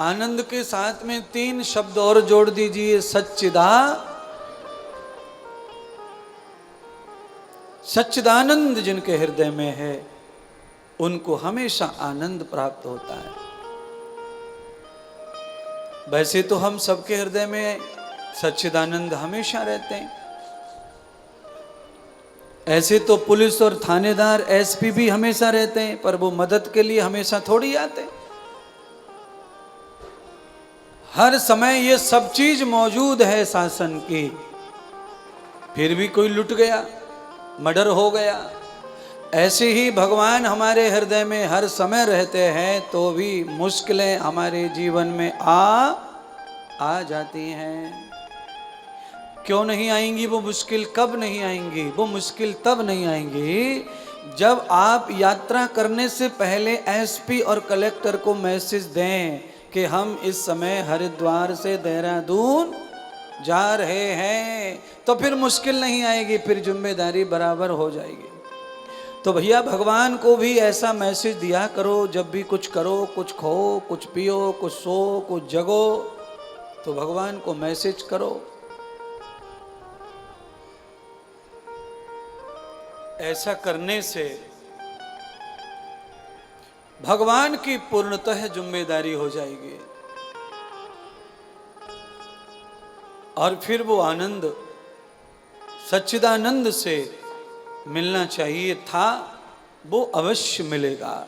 आनंद के साथ में 3 शब्द और जोड़ दीजिए, सच्चिदानंद जिनके हृदय में है उनको हमेशा आनंद प्राप्त होता है। वैसे तो हम सबके हृदय में सच्चिदानंद हमेशा रहते हैं। ऐसे तो पुलिस और थानेदार एसपी भी हमेशा रहते हैं, पर वो मदद के लिए हमेशा थोड़ी आते हैं। हर समय ये सब चीज मौजूद है शासन की, फिर भी कोई लुट गया, मर्डर हो गया। ऐसे ही भगवान हमारे हृदय में हर समय रहते हैं तो भी मुश्किलें हमारे जीवन में आ जाती हैं। क्यों नहीं आएंगी वो मुश्किल? कब नहीं आएंगी वो मुश्किल? तब नहीं आएंगी जब आप यात्रा करने से पहले एसपी और कलेक्टर को मैसेज दें कि हम इस समय हरिद्वार से देहरादून जा रहे हैं, तो फिर मुश्किल नहीं आएगी, फिर जिम्मेदारी बराबर हो जाएगी। तो भैया भगवान को भी ऐसा मैसेज दिया करो, जब भी कुछ करो, कुछ खो, कुछ पियो, कुछ सो, कुछ जगो, तो भगवान को मैसेज करो। ऐसा करने से भगवान की पूर्णतः जिम्मेदारी हो जाएगी और फिर वो आनंद सच्चिदानंद से मिलना चाहिए था, वो अवश्य मिलेगा।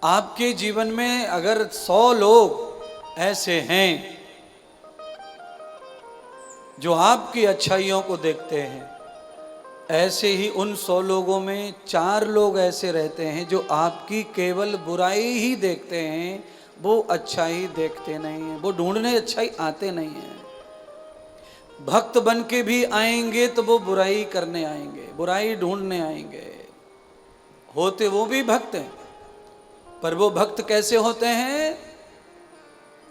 आपके जीवन में अगर 100 लोग ऐसे हैं जो आपकी अच्छाइयों को देखते हैं, ऐसे ही उन 100 लोगों में 4 लोग ऐसे रहते हैं जो आपकी केवल बुराई ही देखते हैं, वो अच्छाई देखते नहीं हैं, वो ढूंढने अच्छाई आते नहीं हैं। भक्त बन के भी आएंगे तो वो बुराई करने आएंगे, बुराई ढूंढने आएंगे। होते वो भी भक्त हैं, पर वो भक्त कैसे होते हैं?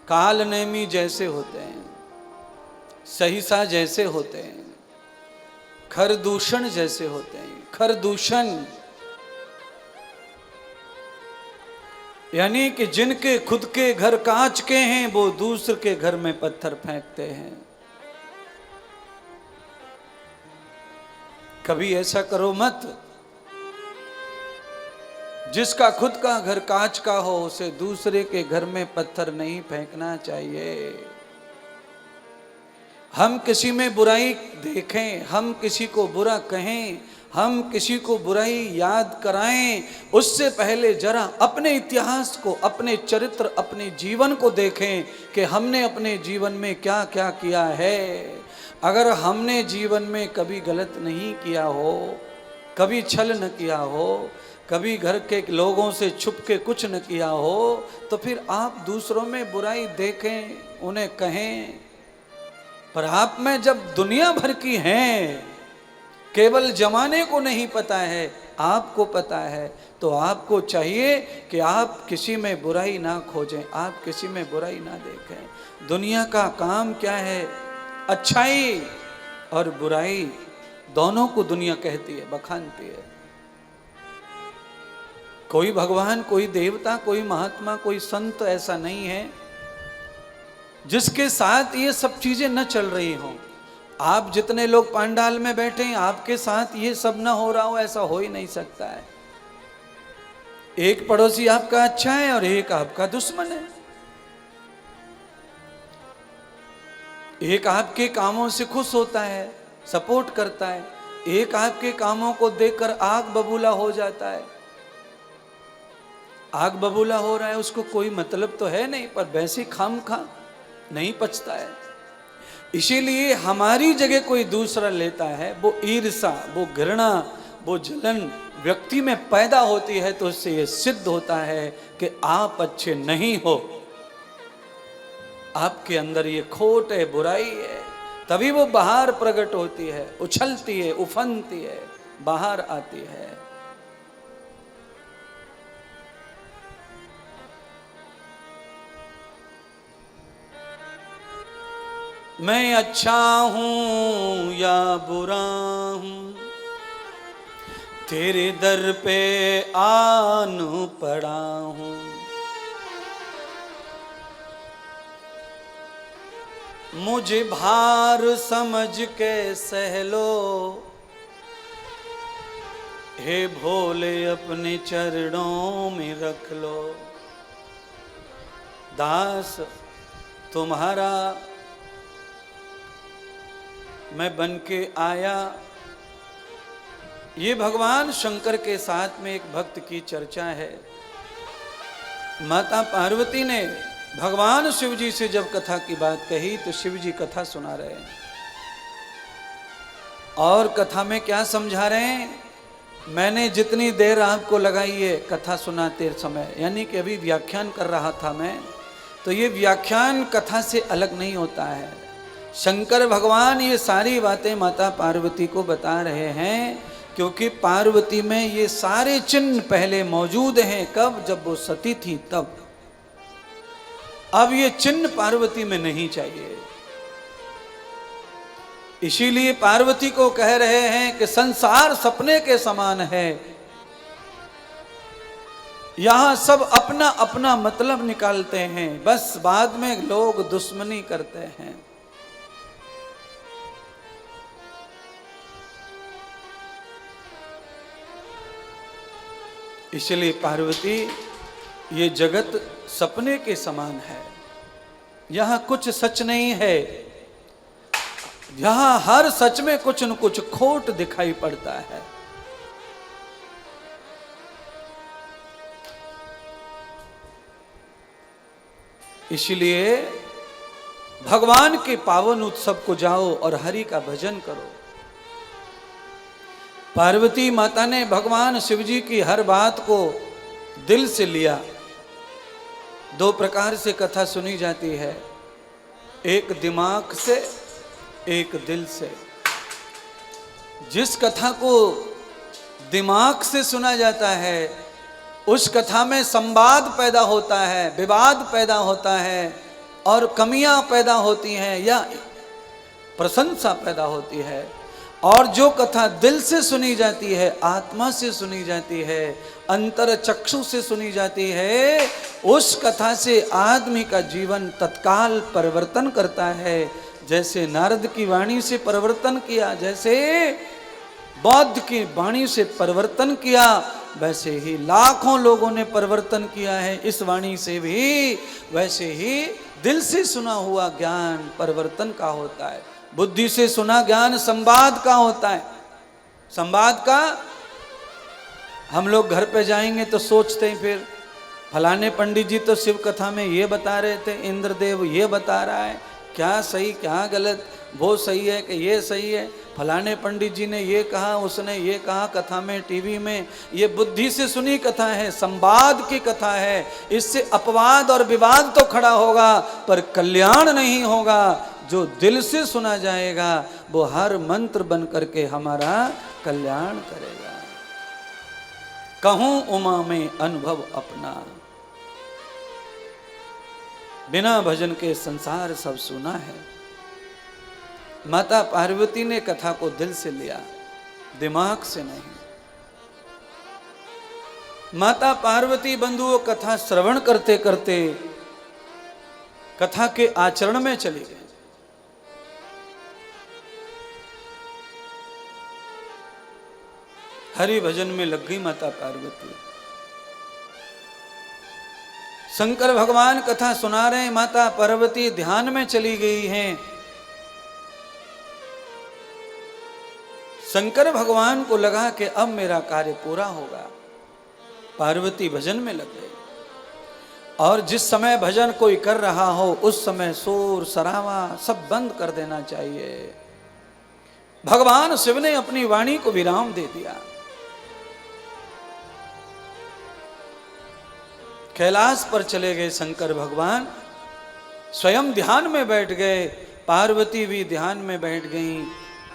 काल नेमी जैसे होते हैं, सहिसा जैसे होते हैं, खरदूषण जैसे होते हैं। खरदूषण यानी कि जिनके खुद के घर कांच के हैं वो दूसरे के घर में पत्थर फेंकते हैं। कभी ऐसा करो मत, जिसका खुद का घर कांच का हो उसे दूसरे के घर में पत्थर नहीं फेंकना चाहिए। हम किसी में बुराई देखें, हम किसी को बुरा कहें, हम किसी को बुराई याद कराएं, उससे पहले जरा अपने इतिहास को, अपने चरित्र, अपने जीवन को देखें कि हमने अपने जीवन में क्या क्या किया है। अगर हमने जीवन में कभी गलत नहीं किया हो, कभी छल न किया हो, कभी घर के लोगों से छुप के कुछ न किया हो, तो फिर आप दूसरों में बुराई देखें, उन्हें कहें। पर आप में जब दुनिया भर की हैं, केवल जमाने को नहीं पता है, आपको पता है, तो आपको चाहिए कि आप किसी में बुराई ना खोजें, आप किसी में बुराई ना देखें। दुनिया का काम क्या है? अच्छाई और बुराई दोनों को दुनिया कहती है, बखानती है। कोई भगवान, कोई देवता, कोई महात्मा, कोई संत ऐसा नहीं है जिसके साथ ये सब चीजें न चल रही हों। आप जितने लोग पंडाल में बैठे हैं, आपके साथ ये सब न हो रहा हो, ऐसा हो ही नहीं सकता है। एक पड़ोसी आपका अच्छा है और एक आपका दुश्मन है। एक आपके कामों से खुश होता है, सपोर्ट करता है, एक आपके कामों को देखकर आग बबूला हो जाता है। आग बबूला हो रहा है, उसको कोई मतलब तो है नहीं, पर वैसे खामखा नहीं पचता है। इसीलिए हमारी जगह कोई दूसरा लेता है, वो ईर्षा, वो घृणा, वो जलन व्यक्ति में पैदा होती है, तो उससे ये सिद्ध होता है कि आप अच्छे नहीं हो, आपके अंदर ये खोट है, बुराई है। तभी वो बाहर प्रकट होती है, उछलती है, उफनती है, बाहर आती है। मैं अच्छा हूं या बुरा हूं, तेरे दर पे आन पड़ा हूं। मुझे भार समझ के सह लो, हे भोले अपने चरणों में रख लो। दास तुम्हारा मैं बन के आया। ये भगवान शंकर के साथ में एक भक्त की चर्चा है। माता पार्वती ने भगवान शिव जी से जब कथा की बात कही तो शिव जी कथा सुना रहे हैं और कथा में क्या समझा रहे हैं? मैंने जितनी देर आपको लगाई है कथा सुनाते समय, यानी कि अभी व्याख्यान कर रहा था मैं, तो ये व्याख्यान कथा से अलग नहीं होता है। शंकर भगवान ये सारी बातें माता पार्वती को बता रहे हैं, क्योंकि पार्वती में ये सारे चिन्ह पहले मौजूद हैं। कब? जब वो सती थी तब। अब ये चिन्ह पार्वती में नहीं चाहिए, इसीलिए पार्वती को कह रहे हैं कि संसार सपने के समान है, यहां सब अपना अपना मतलब निकालते हैं, बस बाद में लोग दुश्मनी करते हैं। इसलिए पार्वती, ये जगत सपने के समान है, यहां कुछ सच नहीं है, यहां हर सच में कुछ न कुछ खोट दिखाई पड़ता है। इसलिए भगवान के पावन उत्सव को जाओ और हरि का भजन करो। पार्वती माता ने भगवान शिव जी की हर बात को दिल से लिया। दो प्रकार से कथा सुनी जाती है, एक दिमाग से, एक दिल से। जिस कथा को दिमाग से सुना जाता है उस कथा में संवाद पैदा होता है, विवाद पैदा होता है और कमियां पैदा होती हैं या प्रशंसा पैदा होती है। और जो कथा दिल से सुनी जाती है, आत्मा से सुनी जाती है, अंतर चक्षु से सुनी जाती है, उस कथा से आदमी का जीवन तत्काल परिवर्तन करता है। जैसे नारद की वाणी से परिवर्तन किया, जैसे बौद्ध की वाणी से परिवर्तन किया, वैसे ही लाखों लोगों ने परिवर्तन किया है इस वाणी से भी। वैसे ही दिल से सुना हुआ ज्ञान परिवर्तन का होता है, बुद्धि से सुना ज्ञान संवाद का होता है। संवाद का हम लोग घर पे जाएंगे तो सोचते हैं, फिर फलाने पंडित जी तो शिव कथा में ये बता रहे थे, इंद्रदेव ये बता रहा है, क्या सही क्या गलत, वो सही है कि ये सही है, फलाने पंडित जी ने ये कहा, उसने ये कहा कथा में, टीवी में। ये बुद्धि से सुनी कथा है, संवाद की कथा है। इससे अपवाद और विवाद तो खड़ा होगा पर कल्याण नहीं होगा। जो दिल से सुना जाएगा वो हर मंत्र बन करके हमारा कल्याण करेगा। कहूं उमा में अनुभव अपना, बिना भजन के संसार सब सुना है। माता पार्वती ने कथा को दिल से लिया, दिमाग से नहीं। माता पार्वती बंधुओं कथा श्रवण करते करते कथा के आचरण में चली गई। हरि भजन में लग गई माता पार्वती। शंकर भगवान कथा सुना रहे हैं, माता पार्वती ध्यान में चली गई हैं। शंकर भगवान को लगा कि अब मेरा कार्य पूरा होगा। पार्वती भजन में लग गई। और जिस समय भजन कोई कर रहा हो उस समय शोर शराबा सब बंद कर देना चाहिए। भगवान शिव ने अपनी वाणी को विराम दे दिया। कैलाश पर चले गए शंकर भगवान, स्वयं ध्यान में बैठ गए, पार्वती भी ध्यान में बैठ गईं।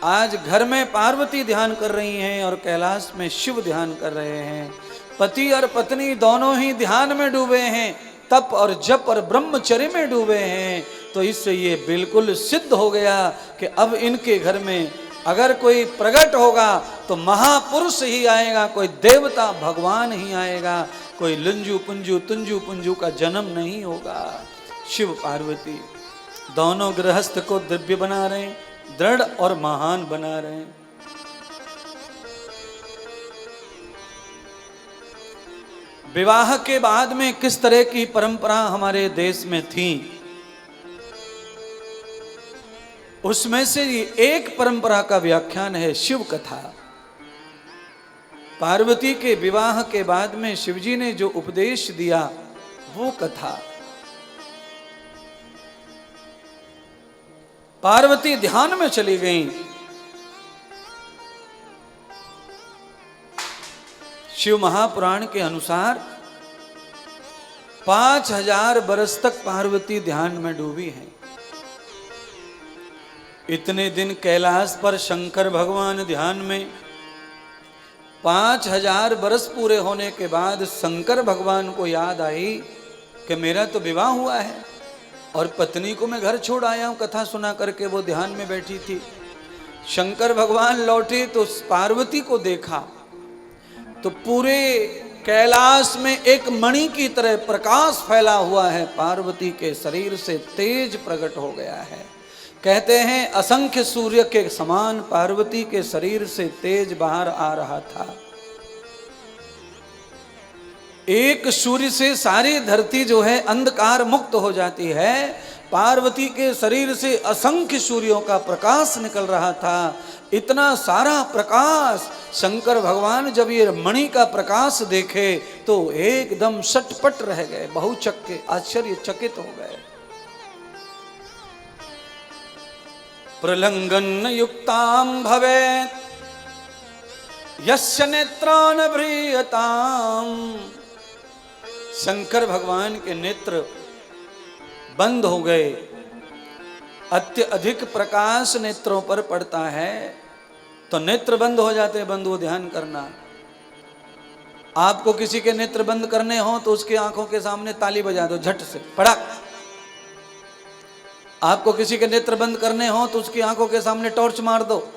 आज घर में पार्वती ध्यान कर रही हैं और कैलाश में शिव ध्यान कर रहे हैं। पति और पत्नी दोनों ही ध्यान में डूबे हैं, तप और जप और ब्रह्मचर्य में डूबे हैं। तो इससे ये बिल्कुल सिद्ध हो गया कि अब इनके घर में अगर कोई प्रकट होगा तो महापुरुष ही आएगा, कोई देवता भगवान ही आएगा, कोई लंजू पुंजू तुंजू पुंजू का जन्म नहीं होगा। शिव पार्वती दोनों गृहस्थ को दिव्य बना रहे हैं, दृढ़ और महान बना रहे हैं। विवाह के बाद में किस तरह की परंपरा हमारे देश में थी, उसमें से एक परंपरा का व्याख्यान है शिव कथा। पार्वती के विवाह के बाद में शिवजी ने जो उपदेश दिया वो कथा। पार्वती ध्यान में चली गईं। शिव महापुराण के अनुसार 5000 बरस तक पार्वती ध्यान में डूबी है। इतने दिन कैलाश पर शंकर भगवान ध्यान में, 5000 बरस पूरे होने के बाद शंकर भगवान को याद आई कि मेरा तो विवाह हुआ है और पत्नी को मैं घर छोड़ आया हूं। कथा सुना करके वो ध्यान में बैठी थी। शंकर भगवान लौटे तो पार्वती को देखा तो पूरे कैलाश में एक मणि की तरह प्रकाश फैला हुआ है। पार्वती के शरीर से तेज प्रकट हो गया है। कहते हैं असंख्य सूर्य के समान पार्वती के शरीर से तेज बाहर आ रहा था। एक सूर्य से सारी धरती जो है अंधकार मुक्त हो जाती है। पार्वती के शरीर से असंख्य सूर्यों का प्रकाश निकल रहा था। इतना सारा प्रकाश, शंकर भगवान जब ये मणि का प्रकाश देखे तो एकदम सटपट रह गए, बहुचक्के आश्चर्यचकित हो गए। प्रलंगन युक्ताम भवेत् यस्य नेत्रान भ्रीयताम। शंकर भगवान के नेत्र बंद हो गए। अत्यधिक प्रकाश नेत्रों पर पड़ता है तो नेत्र बंद हो जाते हैं। बंधुओं ध्यान करना, आपको किसी के नेत्र बंद करने हो तो उसकी आंखों के सामने ताली बजा दो झट से, पड़क। आपको किसी के नेत्र बंद करने हो तो उसकी आंखों के सामने टॉर्च मार दो।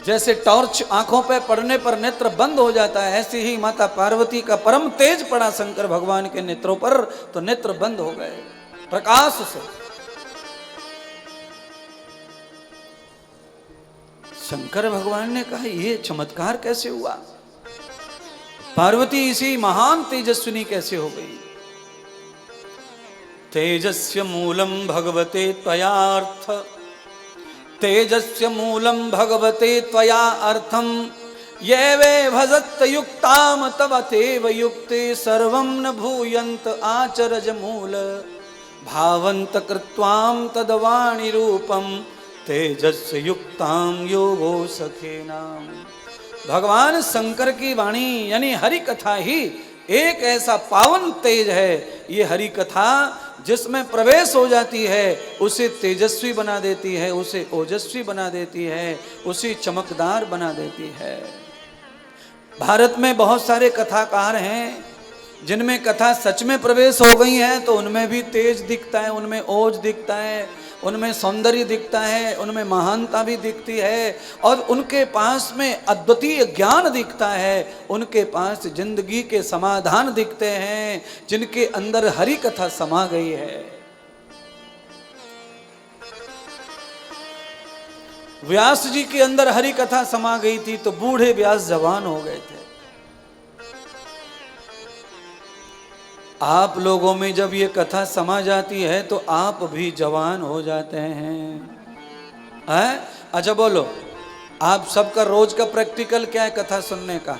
जैसे टॉर्च आंखों पे पड़ने पर नेत्र बंद हो जाता है, ऐसे ही माता पार्वती का परम तेज पड़ा शंकर भगवान के नेत्रों पर तो नेत्र बंद हो गए प्रकाश से। शंकर भगवान ने कहा ये चमत्कार कैसे हुआ? पार्वती इसी महान तेजस्विनी कैसे हो गई? तेजस्य मूलम भगवते त्वयार्थ, तेजस्य मूलम भगवते त्वया अर्थम, ये वे भजत युक्ताम तव तेव युक्ते सर्वं न भूयंत आचरज मूल, भावंत कृत्वाम तदवाणी रूपम, तेजस्य युक्ताम योगो सखे नाम। भगवान शंकर की वाणी यानी हरि कथा ही एक ऐसा पावन तेज है। ये हरि कथा जिसमें प्रवेश हो जाती है उसे तेजस्वी बना देती है, उसे ओजस्वी बना देती है, उसे चमकदार बना देती है। भारत में बहुत सारे कथाकार हैं जिनमें कथा सच में प्रवेश हो गई है तो उनमें भी तेज दिखता है, उनमें ओज दिखता है, उनमें सौंदर्य दिखता है, उनमें महानता भी दिखती है और उनके पास में अद्वितीय ज्ञान दिखता है। उनके पास जिंदगी के समाधान दिखते हैं जिनके अंदर हरि कथा समा गई है। व्यास जी के अंदर हरि कथा समा गई थी तो बूढ़े व्यास जवान हो गए थे। आप लोगों में जब ये कथा समा जाती है तो आप भी जवान हो जाते हैं। अच्छा बोलो, आप सबका रोज का प्रैक्टिकल क्या है कथा सुनने का?